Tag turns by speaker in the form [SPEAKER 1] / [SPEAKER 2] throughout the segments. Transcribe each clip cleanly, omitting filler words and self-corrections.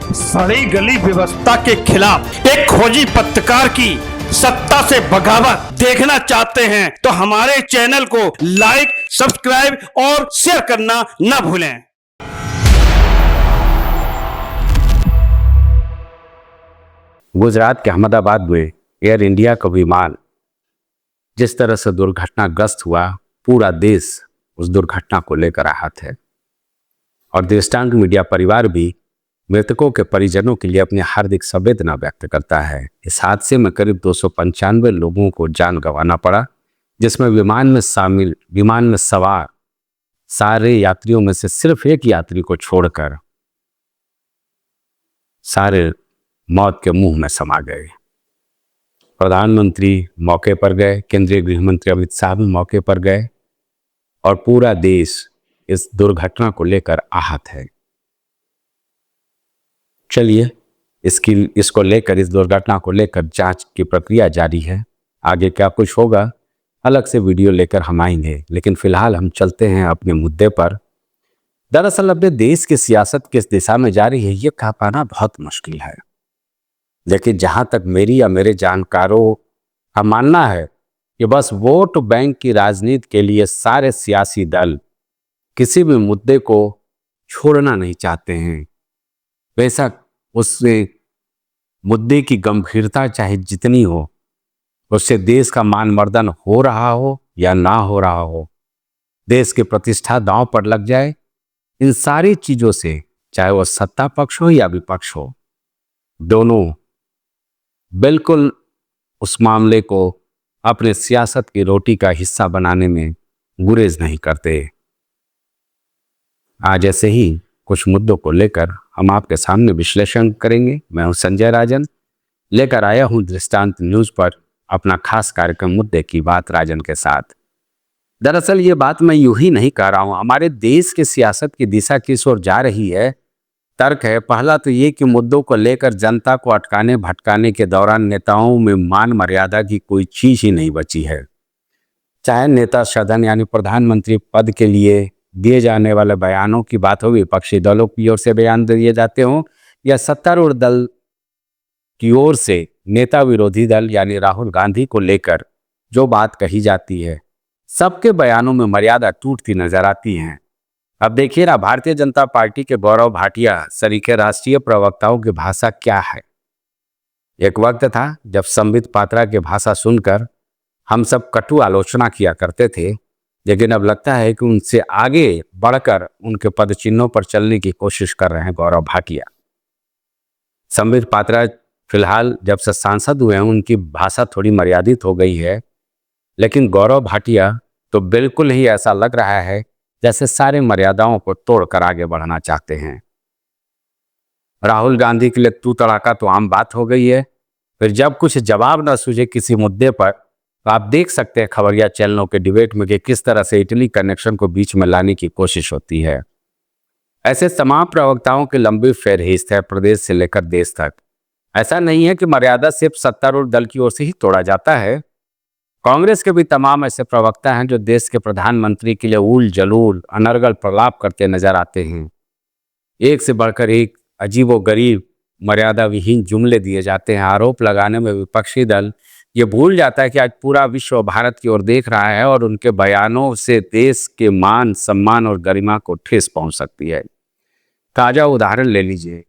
[SPEAKER 1] सड़ी गली व्यवस्था के खिलाफ एक खोजी पत्रकार की सत्ता से बगावत देखना चाहते हैं तो हमारे चैनल को लाइक, सब्सक्राइब और शेयर करना न भूलें।
[SPEAKER 2] गुजरात के अहमदाबाद में एयर इंडिया का विमान जिस तरह से दुर्घटनाग्रस्त हुआ, पूरा देश उस दुर्घटना को लेकर आहत है और देशटांग मीडिया परिवार भी मृतकों के परिजनों के लिए अपनी हार्दिक संवेदना व्यक्त करता है। इस हादसे में करीब 295 लोगों को जान गंवाना पड़ा, जिसमें विमान में सवार सारे यात्रियों में से सिर्फ एक यात्री को छोड़कर सारे मौत के मुंह में समा गए। प्रधानमंत्री मौके पर गए, केंद्रीय गृह मंत्री अमित शाह भी मौके पर गए और पूरा देश इस दुर्घटना को लेकर आहत है। चलिए इसको लेकर, इस दुर्घटना को लेकर जांच की प्रक्रिया जारी है। आगे क्या कुछ होगा अलग से वीडियो लेकर हम आएंगे, लेकिन फिलहाल हम चलते हैं अपने मुद्दे पर। दरअसल अपने देश की सियासत किस दिशा में जा रही है ये कह पाना बहुत मुश्किल है, लेकिन जहां तक मेरी या मेरे जानकारों का मानना है कि बस वोट बैंक की राजनीति के लिए सारे सियासी दल किसी भी मुद्दे को छोड़ना नहीं चाहते हैं। बेशक उससे मुद्दे की गंभीरता चाहे जितनी हो, उससे देश का मानमर्दन हो रहा हो या ना हो रहा हो, देश की प्रतिष्ठा दांव पर लग जाए, इन सारी चीजों से, चाहे वो सत्ता पक्ष हो या विपक्ष हो, दोनों बिल्कुल उस मामले को अपने सियासत की रोटी का हिस्सा बनाने में गुरेज नहीं करते। आज ऐसे ही कुछ मुद्दों को लेकर हम आपके सामने विश्लेषण करेंगे। मैं हूं संजय राजन, लेकर आया हूं दृष्टांत न्यूज पर अपना खास कार्यक्रम मुद्दे की बात राजन के साथ। दरअसल ये बात मैं यूं ही नहीं कह रहा हूं, हमारे देश की सियासत की दिशा किस ओर जा रही है, तर्क है। पहला तो ये कि मुद्दों को लेकर जनता को अटकाने भटकाने के दौरान नेताओं में मान मर्यादा की कोई चीज ही नहीं बची है। चाहे नेता सदन यानी प्रधानमंत्री पद के लिए दिए जाने वाले बयानों की बात हो, विपक्षी दलों की ओर से बयान दिए जाते हों, या सत्तारूढ़ दल की ओर से नेता विरोधी दल यानी राहुल गांधी को लेकर जो बात कही जाती है, सबके बयानों में मर्यादा टूटती नजर आती है। अब देखिए ना, भारतीय जनता पार्टी के गौरव भाटिया सरीखे राष्ट्रीय प्रवक्ताओं की भाषा क्या है। एक वक्त था जब संबित पात्रा की भाषा सुनकर हम सब कटु आलोचना किया करते थे, लेकिन अब लगता है कि उनसे आगे बढ़कर उनके पद चिन्हों पर चलने की कोशिश कर रहे हैं गौरव भाटिया। संबित पात्रा फिलहाल जब से सांसद हुए हैं, उनकी भाषा थोड़ी मर्यादित हो गई है, लेकिन गौरव भाटिया तो बिल्कुल ही ऐसा लग रहा है जैसे सारे मर्यादाओं को तोड़कर आगे बढ़ना चाहते हैं। राहुल गांधी के लिए तू तड़ाका तो आम बात हो गई है। फिर जब कुछ जवाब न सूझे किसी मुद्दे पर, तो आप देख सकते हैं खबरिया चैनलों के डिबेट में कि किस तरह से इटली कनेक्शन को बीच में लाने की कोशिश होती है। ऐसे तमाम प्रवक्ताओं की लंबी फहरिस्त है, प्रदेश से लेकर देश तक। ऐसा नहीं है कि मर्यादा सिर्फ सत्तारूढ़ दल की ओर से ही तोड़ा जाता है। कांग्रेस के भी तमाम ऐसे प्रवक्ता हैं जो देश के प्रधानमंत्री के लिए उल जलूल अनर्गल प्रलाप करते नजर आते हैं। एक से बढ़कर एक अजीबोगरीब मर्यादा विहीन जुमले दिए जाते हैं। आरोप लगाने में विपक्षी दल ये भूल जाता है कि आज पूरा विश्व भारत की ओर देख रहा है और उनके बयानों से देश के मान सम्मान और गरिमा को ठेस पहुंच सकती है। ताजा उदाहरण ले लीजिए,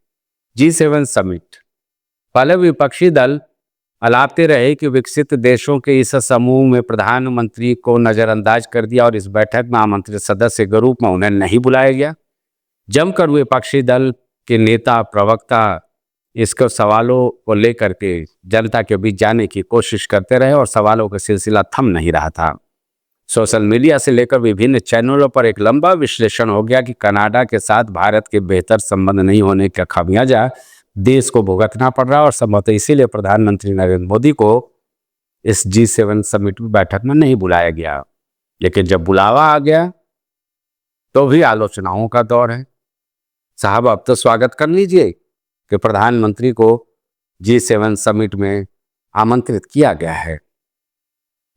[SPEAKER 2] G7 समिट। पहले विपक्षी दल अलापते रहे कि विकसित देशों के इस समूह में प्रधानमंत्री को नजरअंदाज कर दिया और इस बैठक में आमंत्रित सदस्य के रूप में उन्हें नहीं बुलाया गया। जमकर विपक्षी दल के नेता प्रवक्ता इसको सवालों को लेकर के जनता के बीच जाने की कोशिश करते रहे और सवालों का सिलसिला थम नहीं रहा था। सोशल मीडिया से लेकर विभिन्न चैनलों पर एक लंबा विश्लेषण हो गया कि कनाडा के साथ भारत के बेहतर संबंध नहीं होने का खामियाजा देश को भुगतना पड़ रहा और संभवतः इसीलिए प्रधानमंत्री नरेंद्र मोदी को इस G7 समिट में बैठक में नहीं बुलाया गया। लेकिन जब बुलावा आ गया तो भी आलोचनाओं का दौर है। साहब अब तो स्वागत कर लीजिए कि प्रधानमंत्री को G7 समिट में आमंत्रित किया गया है।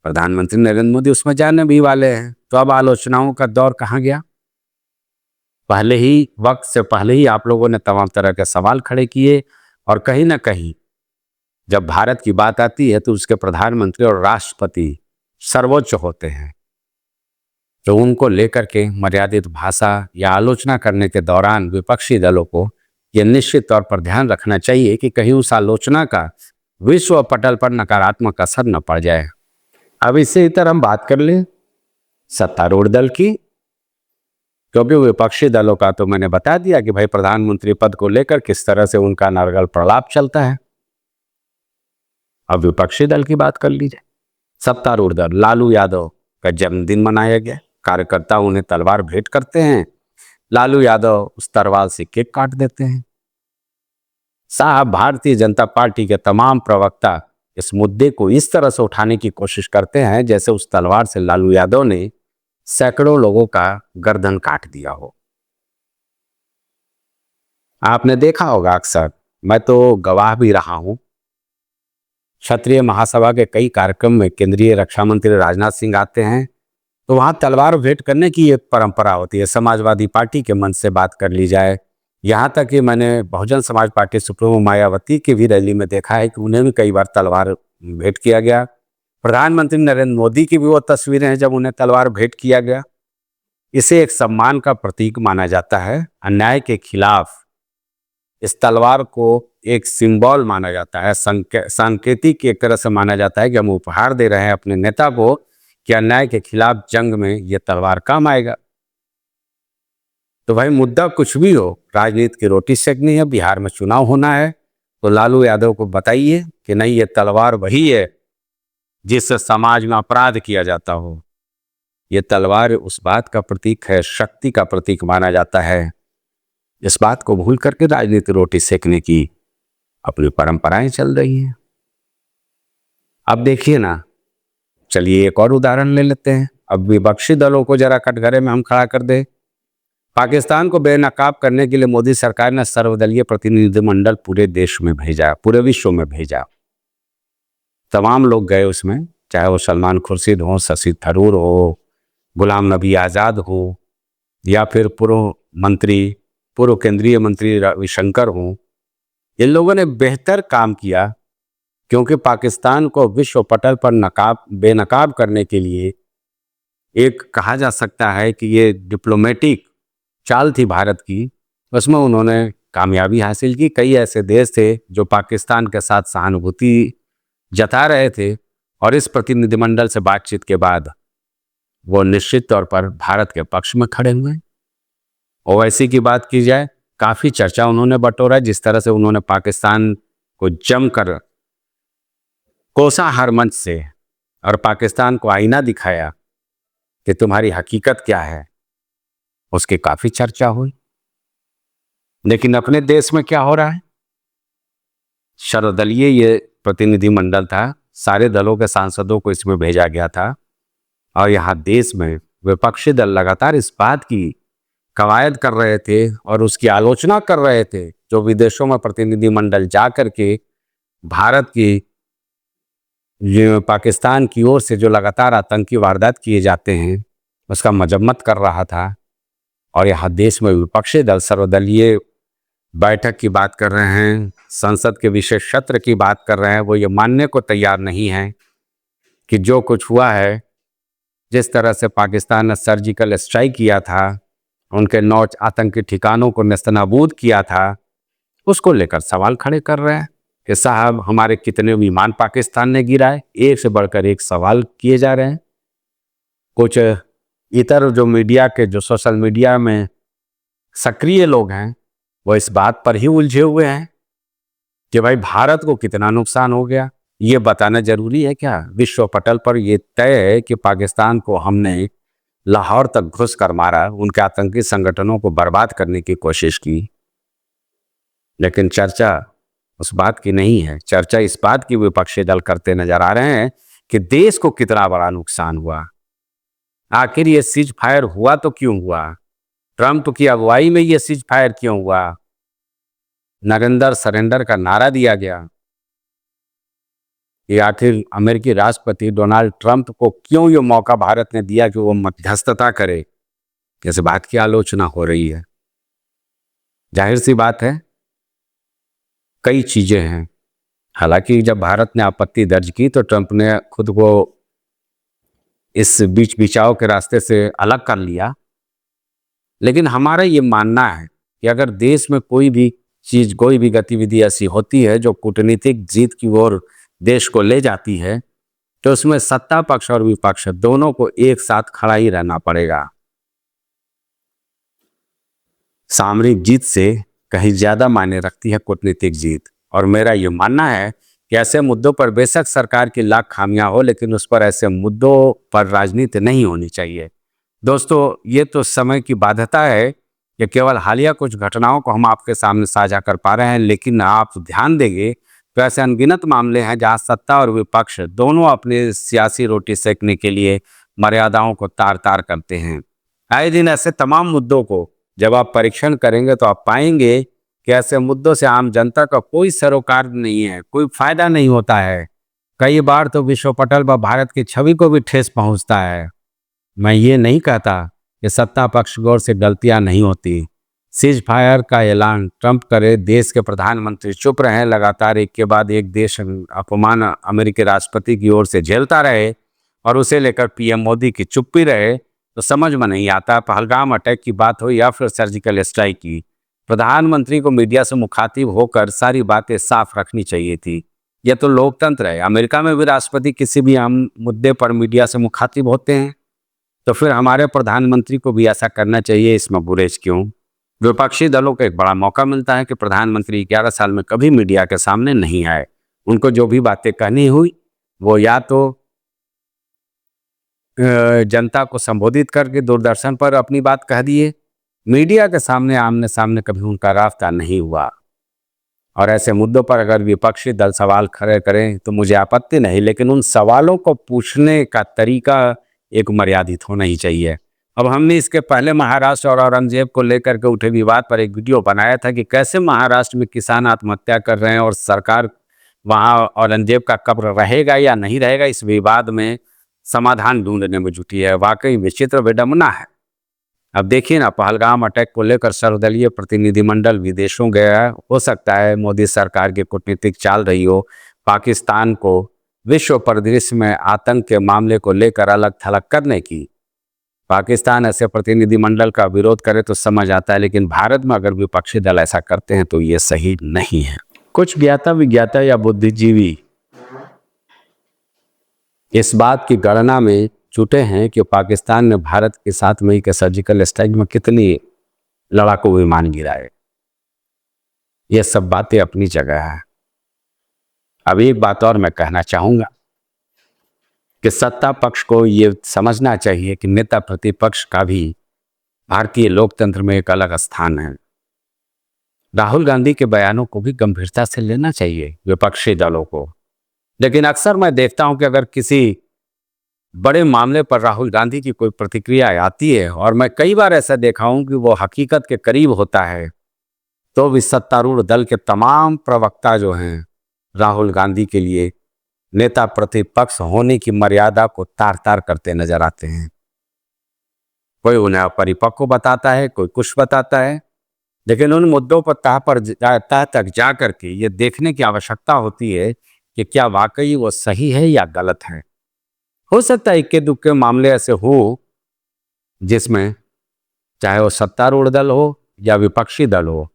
[SPEAKER 2] प्रधानमंत्री नरेंद्र मोदी उसमें जाने भी वाले हैं, तो अब आलोचनाओं का दौर कहाँ गया। वक्त से पहले ही आप लोगों ने तमाम तरह के सवाल खड़े किए, और कहीं ना कहीं जब भारत की बात आती है तो उसके प्रधानमंत्री और राष्ट्रपति सर्वोच्च होते हैं। तो उनको लेकर के मर्यादित भाषा या आलोचना करने के दौरान विपक्षी दलों को यह निश्चित तौर पर ध्यान रखना चाहिए कि कहीं उस आलोचना का विश्व पटल पर नकारात्मक असर न पड़ जाए। अब इससे इतर हम बात कर लें सत्तारूढ़ दल की, क्योंकि विपक्षी दलों का तो मैंने बता दिया कि भाई प्रधानमंत्री पद को लेकर किस तरह से उनका नरगल प्रलाप चलता है। अब विपक्षी दल की बात कर लीजिए। सत्तारूढ़ दल, लालू यादव का जन्मदिन मनाया गया, कार्यकर्ता उन्हें तलवार भेंट करते हैं, लालू यादव उस तलवार से केक काट देते हैं। साहब, भारतीय जनता पार्टी के तमाम प्रवक्ता इस मुद्दे को इस तरह से उठाने की कोशिश करते हैं जैसे उस तलवार से लालू यादव ने सैकड़ों लोगों का गर्दन काट दिया हो। आपने देखा होगा अक्सर, मैं तो गवाह भी रहा हूं, क्षत्रिय महासभा के कई कार्यक्रम में केंद्रीय रक्षा मंत्री राजनाथ सिंह आते हैं तो वहां तलवार भेंट करने की एक परंपरा होती है। समाजवादी पार्टी के मंच से बात कर ली जाए, यहां तक कि मैंने बहुजन समाज पार्टी सुप्रीमो मायावती की भी रैली में देखा है कि उन्हें भी कई बार तलवार भेंट किया गया। प्रधानमंत्री नरेंद्र मोदी की भी वो तस्वीरें हैं जब उन्हें तलवार भेंट किया गया। इसे एक सम्मान का प्रतीक माना जाता है। अन्याय के खिलाफ इस तलवार को एक सिंबल माना जाता है, सांकेतिक एक तरह से माना जाता है कि हम उपहार दे रहे हैं अपने नेता को कि अन्याय के खिलाफ जंग में ये तलवार काम आएगा। तो भाई मुद्दा कुछ भी हो, राजनीति की रोटी सेकनी है, बिहार में चुनाव होना है, तो लालू यादव को बताइए कि नहीं, ये तलवार वही है जिससे समाज में अपराध किया जाता हो। ये तलवार उस बात का प्रतीक है, शक्ति का प्रतीक माना जाता है। इस बात को भूल करके राजनीति रोटी सेकने की अपनी परंपराएं चल रही हैं। अब देखिए ना, चलिए एक और उदाहरण ले लेते हैं। अब विपक्षी दलों को जरा कटघरे में हम खड़ा कर दे। पाकिस्तान को बेनकाब करने के लिए मोदी सरकार ने सर्वदलीय प्रतिनिधिमंडल पूरे देश में भेजा, पूरे विश्व में भेजा। तमाम लोग गए उसमें, चाहे वो सलमान खुर्शीद हो, शशि थरूर हो, गुलाम नबी आज़ाद हो, या फिर पूर्व केंद्रीय मंत्री रविशंकर हो। इन लोगों ने बेहतर काम किया क्योंकि पाकिस्तान को विश्व पटल पर बेनकाब करने के लिए एक कहा जा सकता है कि ये डिप्लोमेटिक चाल थी भारत की, उसमें उन्होंने कामयाबी हासिल की। कई ऐसे देश थे जो पाकिस्तान के साथ सहानुभूति जता रहे थे और इस प्रतिनिधिमंडल से बातचीत के बाद वो निश्चित तौर पर भारत के पक्ष में खड़े हुए। ओवैसी की बात की जाए, काफ़ी चर्चा उन्होंने बटोरा, जिस तरह से उन्होंने पाकिस्तान को जमकर कोसा हर मंच से और पाकिस्तान को आईना दिखाया कि तुम्हारी हकीकत क्या है, उसकी काफ़ी चर्चा हुई। लेकिन अपने देश में क्या हो रहा है? सर्वदलीय ये प्रतिनिधिमंडल था, सारे दलों के सांसदों को इसमें भेजा गया था और यहाँ देश में विपक्षी दल लगातार इस बात की कवायद कर रहे थे और उसकी आलोचना कर रहे थे जो विदेशों में प्रतिनिधिमंडल जा कर के भारत की पाकिस्तान की ओर से जो लगातार आतंकी वारदात किए जाते हैं उसका मजम्मत कर रहा था। और यहाँ देश में विपक्षी दल सर्वदलीय बैठक की बात कर रहे हैं, संसद के विशेष सत्र की बात कर रहे हैं। वो ये मानने को तैयार नहीं है कि जो कुछ हुआ है, जिस तरह से पाकिस्तान ने सर्जिकल स्ट्राइक किया था, उनके 9 आतंकी ठिकानों को नेस्तनाबूद किया था, उसको लेकर सवाल खड़े कर रहे हैं कि साहब हमारे कितने विमान पाकिस्तान ने गिराए। एक से बढ़कर एक सवाल किए जा रहे हैं। कुछ इतर जो मीडिया के, जो सोशल मीडिया में सक्रिय लोग हैं, वो इस बात पर ही उलझे हुए हैं कि भाई भारत को कितना नुकसान हो गया। ये बताना जरूरी है क्या? विश्व पटल पर यह तय है कि पाकिस्तान को हमने लाहौर तक घुस कर मारा, उनके आतंकी संगठनों को बर्बाद करने की कोशिश की। लेकिन चर्चा उस बात की नहीं है। चर्चा इस बात की विपक्षी दल करते नजर आ रहे हैं कि देश को कितना बड़ा नुकसान हुआ। आखिर ये सीज फायर हुआ तो क्यों हुआ? ट्रंप की अगुवाई में ये सीज फायर क्यों हुआ? नरेंद्र सरेंडर का नारा दिया गया। ये आखिर अमेरिकी राष्ट्रपति डोनाल्ड ट्रंप को क्यों ये मौका भारत ने दिया कि वो मध्यस्थता करे? इस बात की आलोचना हो रही है। जाहिर सी बात है, कई चीजें हैं। हालांकि जब भारत ने आपत्ति दर्ज की तो ट्रंप ने खुद को इस बीच बिचाव के रास्ते से अलग कर लिया। लेकिन हमारा ये मानना है कि अगर देश में कोई भी चीज, कोई भी गतिविधि ऐसी होती है जो कूटनीतिक जीत की ओर देश को ले जाती है, तो उसमें सत्ता पक्ष और विपक्ष दोनों को एक साथ खड़ा ही रहना पड़ेगा। सामरिक जीत से कहीं ज्यादा मायने रखती है कूटनीतिक जीत। और मेरा ये मानना है कि ऐसे मुद्दों पर बेशक सरकार की लाख खामियां हो, लेकिन उस पर ऐसे मुद्दों पर राजनीति नहीं होनी चाहिए। दोस्तों, ये तो समय की बाध्यता है कि केवल हालिया कुछ घटनाओं को हम आपके सामने साझा कर पा रहे हैं, लेकिन आप ध्यान देंगे तो ऐसे अनगिनत मामले हैं जहां सत्ता और विपक्ष दोनों अपनी सियासी रोटी सेकने के लिए मर्यादाओं को तार तार करते हैं। आए दिन ऐसे तमाम मुद्दों को जब आप परीक्षण करेंगे तो आप पाएंगे कि ऐसे मुद्दों से आम जनता का कोई सरोकार नहीं है, कोई फायदा नहीं होता है। कई बार तो विश्व पटल पर भारत की छवि को भी ठेस पहुंचता है। मैं ये नहीं कहता कि सत्ता पक्ष गौर से गलतियां नहीं होती। सीज फायर का ऐलान ट्रंप करे, देश के प्रधानमंत्री चुप रहे, लगातार एक के बाद एक देश अपमान अमेरिकी राष्ट्रपति की ओर से झेलता रहे और उसे लेकर पीएम मोदी की चुप्पी रहे, तो समझ में नहीं आता। पहलगाम अटैक की बात हो या फिर सर्जिकल स्ट्राइक की, प्रधानमंत्री को मीडिया से मुखातिब होकर सारी बातें साफ रखनी चाहिए थी। यह तो लोकतंत्र है। अमेरिका में भी राष्ट्रपति किसी भी आम मुद्दे पर मीडिया से मुखातिब होते हैं, तो फिर हमारे प्रधानमंत्री को भी ऐसा करना चाहिए। इसमें बुरेज क्यों? विपक्षी दलों को एक बड़ा मौका मिलता है कि प्रधानमंत्री 11 साल में कभी मीडिया के सामने नहीं आए। उनको जो भी बातें कहनी हुई वो या तो जनता को संबोधित करके दूरदर्शन पर अपनी बात कह दिए, मीडिया के सामने आमने सामने कभी उनका रास्ता नहीं हुआ। और ऐसे मुद्दों पर अगर विपक्षी दल सवाल खड़े करें तो मुझे आपत्ति नहीं, लेकिन उन सवालों को पूछने का तरीका एक मर्यादित होना ही चाहिए। अब हमने इसके पहले महाराष्ट्र और औरंगजेब को लेकर के उठे विवाद पर एक वीडियो बनाया था कि कैसे महाराष्ट्र में किसान आत्महत्या कर रहे हैं और सरकार वहां औरंगजेब का कब्र रहेगा या नहीं रहेगा, इस विवाद में समाधान ढूंढने में जुटी है। वाकई विचित्र विडंबना है। अब देखिए ना, पहलगाम अटैक को लेकर सर्वदलीय प्रतिनिधिमंडल विदेशों गया। हो सकता है मोदी सरकार की कूटनीतिक चाल रही हो पाकिस्तान को विश्व परिदृश्य में आतंक के मामले को लेकर अलग थलग करने की। पाकिस्तान ऐसे प्रतिनिधिमंडल का विरोध करे तो समझ आता है, लेकिन भारत में अगर विपक्षी दल ऐसा करते हैं तो ये सही नहीं है। कुछ ज्ञाता विज्ञाता या बुद्धिजीवी इस बात की गणना में जुटे हैं कि पाकिस्तान ने भारत के 7 मई के सर्जिकल स्ट्राइक में कितनी लड़ाकू विमान गिराए। ये सब बातें अपनी जगह है। अब एक बात और मैं कहना चाहूंगा कि सत्ता पक्ष को ये समझना चाहिए कि नेता प्रतिपक्ष का भी भारतीय लोकतंत्र में एक अलग स्थान है। राहुल गांधी के बयानों को भी गंभीरता से लेना चाहिए विपक्षी दलों को। लेकिन अक्सर मैं देखता हूं कि अगर किसी बड़े मामले पर राहुल गांधी की कोई प्रतिक्रिया आती है, और मैं कई बार ऐसा देखा हूं कि वो हकीकत के करीब होता है, तो भी सत्तारूढ़ दल के तमाम प्रवक्ता जो हैं राहुल गांधी के लिए नेता प्रतिपक्ष होने की मर्यादा को तार तार करते नजर आते हैं। कोई उन्हें अपरिपक्व बताता है, कोई कुछ बताता है, लेकिन उन मुद्दों पर तह तक जा करके ये देखने की आवश्यकता होती है कि क्या वाकई वो सही है या गलत है। हो सकता है इक्के दुक्के मामले ऐसे हो जिसमें चाहे वो सत्तारूढ़ दल हो या विपक्षी दल हो,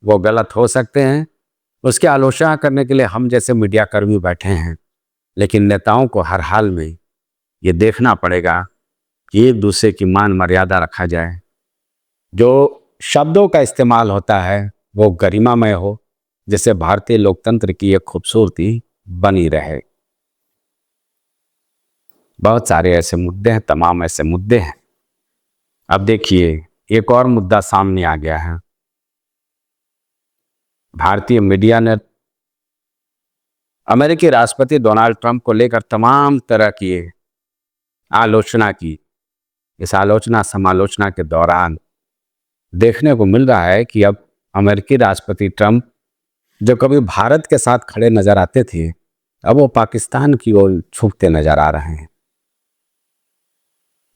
[SPEAKER 2] वो गलत हो सकते हैं। उसकी आलोचना करने के लिए हम जैसे मीडिया कर्मी बैठे हैं, लेकिन नेताओं को हर हाल में ये देखना पड़ेगा कि एक दूसरे की मान मर्यादा रखा जाए। जो शब्दों का इस्तेमाल होता है वो गरिमामय हो, जिससे भारतीय लोकतंत्र की एक खूबसूरती बनी रहे। बहुत सारे ऐसे मुद्दे हैं, तमाम ऐसे मुद्दे हैं। अब देखिए, एक और मुद्दा सामने आ गया है। भारतीय मीडिया ने अमेरिकी राष्ट्रपति डोनाल्ड ट्रंप को लेकर तमाम तरह की आलोचना की। इस आलोचना समालोचना के दौरान देखने को मिल रहा है कि अब अमेरिकी राष्ट्रपति ट्रंप जो कभी भारत के साथ खड़े नजर आते थे, अब वो पाकिस्तान की ओर झुकते नजर आ रहे हैं।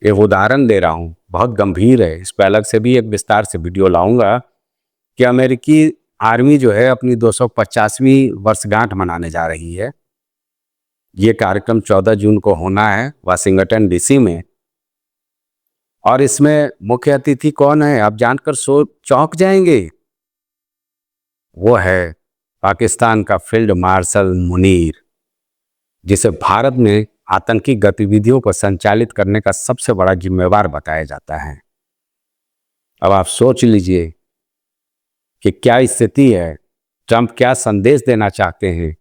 [SPEAKER 2] एक उदाहरण दे रहा हूं, बहुत गंभीर है। इस पर अलग से भी एक विस्तार से वीडियो लाऊंगा। कि अमेरिकी आर्मी जो है अपनी 250वीं वर्षगांठ मनाने जा रही है। ये कार्यक्रम 14 जून को होना है वाशिंगटन डीसी में। और इसमें मुख्य अतिथि कौन है आप जानकर चौंक जाएंगे। वो है पाकिस्तान का फील्ड मार्शल मुनीर, जिसे भारत में आतंकी गतिविधियों को संचालित करने का सबसे बड़ा जिम्मेवार बताया जाता है। अब आप सोच लीजिए कि क्या स्थिति है, ट्रंप क्या संदेश देना चाहते हैं।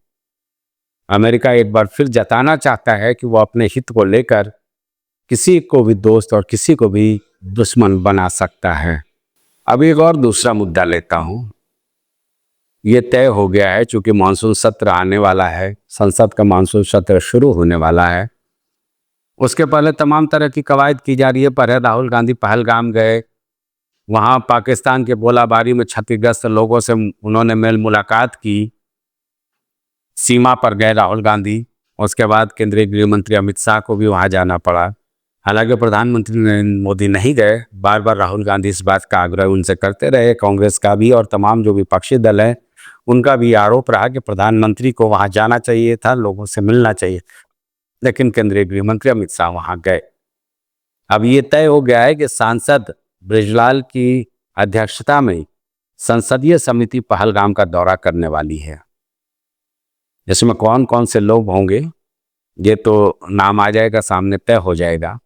[SPEAKER 2] अमेरिका एक बार फिर जताना चाहता है कि वो अपने हित को लेकर किसी को भी दोस्त और किसी को भी दुश्मन बना सकता है। अब एक और दूसरा मुद्दा लेता हूं। ये तय हो गया है चूंकि मानसून सत्र आने वाला है, संसद का मानसून सत्र शुरू होने वाला है। उसके पहले तमाम तरह की कवायद की जा रही है। पर राहुल गांधी पहलगाम गए, वहाँ पाकिस्तान के गोलाबारी में क्षतिग्रस्त लोगों से उन्होंने मेल मुलाकात की, सीमा पर गए राहुल गांधी। उसके बाद केंद्रीय गृह मंत्री अमित शाह को भी वहाँ जाना पड़ा। हालांकि प्रधानमंत्री नरेंद्र मोदी नहीं गए। बार बार राहुल गांधी इस बात का आग्रह उनसे करते रहे। कांग्रेस का भी और तमाम जो विपक्षी दल है उनका भी आरोप रहा कि प्रधानमंत्री को वहाँ जाना चाहिए था, लोगों से मिलना चाहिए, लेकिन केंद्रीय गृह मंत्री अमित शाह वहाँ गए। अब ये तय हो गया है कि सांसद ब्रिजलाल की अध्यक्षता में संसदीय समिति पहलगाम का दौरा करने वाली है। इसमें कौन कौन से लोग होंगे ये तो नाम आ जाएगा, सामने तय हो जाएगा।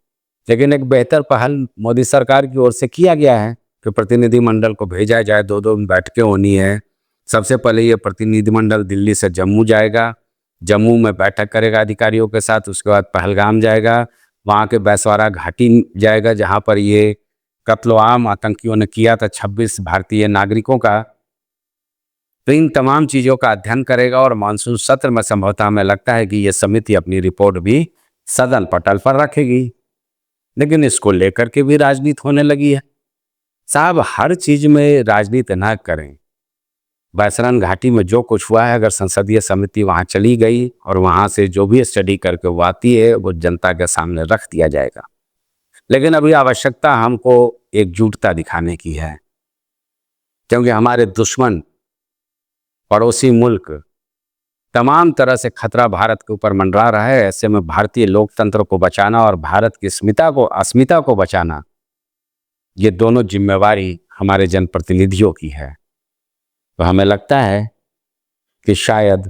[SPEAKER 2] लेकिन एक बेहतर पहल मोदी सरकार की ओर से किया गया है कि प्रतिनिधिमंडल को भेजा जाए। 2-2 बैठकें होनी है। सबसे पहले ये प्रतिनिधिमंडल दिल्ली से जम्मू जाएगा, जम्मू में बैठक करेगा अधिकारियों के साथ। उसके बाद पहलगाम जाएगा, वहाँ के बैसवारा घाटी जाएगा जहाँ पर ये कत्ल-ए-आम आतंकियों ने किया था 26 भारतीय नागरिकों का। तो इन तमाम चीज़ों का अध्ययन करेगा और मानसून सत्र में संभवतः हमें लगता है कि ये समिति अपनी रिपोर्ट भी सदन पटल पर रखेगी। लेकिन इसको लेकर के भी राजनीति होने लगी है। साहब, हर चीज़ में राजनीति न करें। बैसरन घाटी में जो कुछ हुआ है, अगर संसदीय समिति वहाँ चली गई और वहाँ से जो भी स्टडी करके वो आती है वो जनता के सामने रख दिया जाएगा। लेकिन अभी आवश्यकता हमको एकजुटता दिखाने की है, क्योंकि हमारे दुश्मन पड़ोसी मुल्क तमाम तरह से खतरा भारत के ऊपर मंडरा रहा है। ऐसे में भारतीय लोकतंत्र को बचाना और भारत की अस्मिता को बचाना, ये दोनों जिम्मेवारी हमारे जनप्रतिनिधियों की है। तो हमें लगता है कि शायद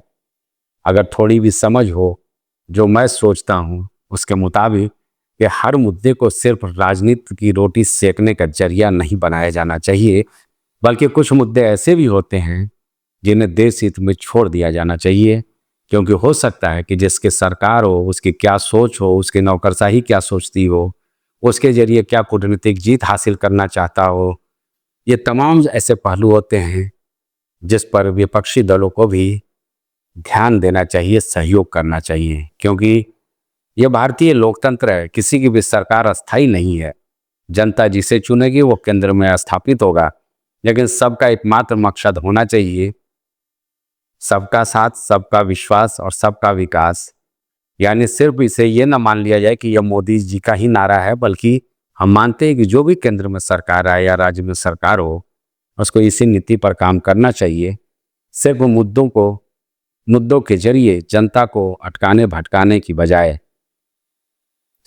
[SPEAKER 2] अगर थोड़ी भी समझ हो, जो मैं सोचता हूँ उसके मुताबिक, कि हर मुद्दे को सिर्फ राजनीति की रोटी सेकने का जरिया नहीं बनाया जाना चाहिए, बल्कि कुछ मुद्दे ऐसे भी होते हैं जिन्हें देश हित में छोड़ दिया जाना चाहिए। क्योंकि हो सकता है कि जिसकी सरकार हो, उसकी क्या सोच हो, उसकी नौकरशाही क्या सोचती हो, उसके जरिए क्या कूटनीतिक जीत हासिल करना चाहता हो, ये तमाम ऐसे पहलू होते हैं जिस पर विपक्षी दलों को भी ध्यान देना चाहिए, सहयोग करना चाहिए। क्योंकि ये भारतीय लोकतंत्र है, किसी की भी सरकार अस्थायी नहीं है। जनता जिसे चुनेगी वो केंद्र में स्थापित होगा। लेकिन सबका एकमात्र मकसद होना चाहिए सबका साथ, सबका विश्वास और सबका विकास। यानी सिर्फ इसे ये ना मान लिया जाए कि यह मोदी जी का ही नारा है, बल्कि हम मानते हैं कि जो भी केंद्र में सरकार आए या राज्य में सरकार हो, उसको इसी नीति पर काम करना चाहिए। सिर्फ मुद्दों के जरिए जनता को अटकाने भटकाने की बजाय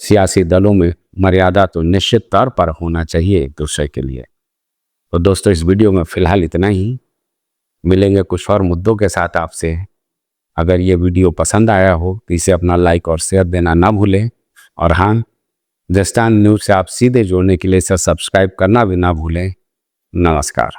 [SPEAKER 2] सियासी दलों में मर्यादा तो निश्चित तौर पर होना चाहिए एक दूसरे के लिए। तो दोस्तों, इस वीडियो में फिलहाल इतना ही। मिलेंगे कुछ और मुद्दों के साथ आपसे। अगर ये वीडियो पसंद आया हो तो इसे अपना लाइक और शेयर देना ना भूलें। और हाँ, दृष्टांत न्यूज़ से आप सीधे जुड़ने के लिए इसे सब्सक्राइब करना भी ना भूलें। नमस्कार।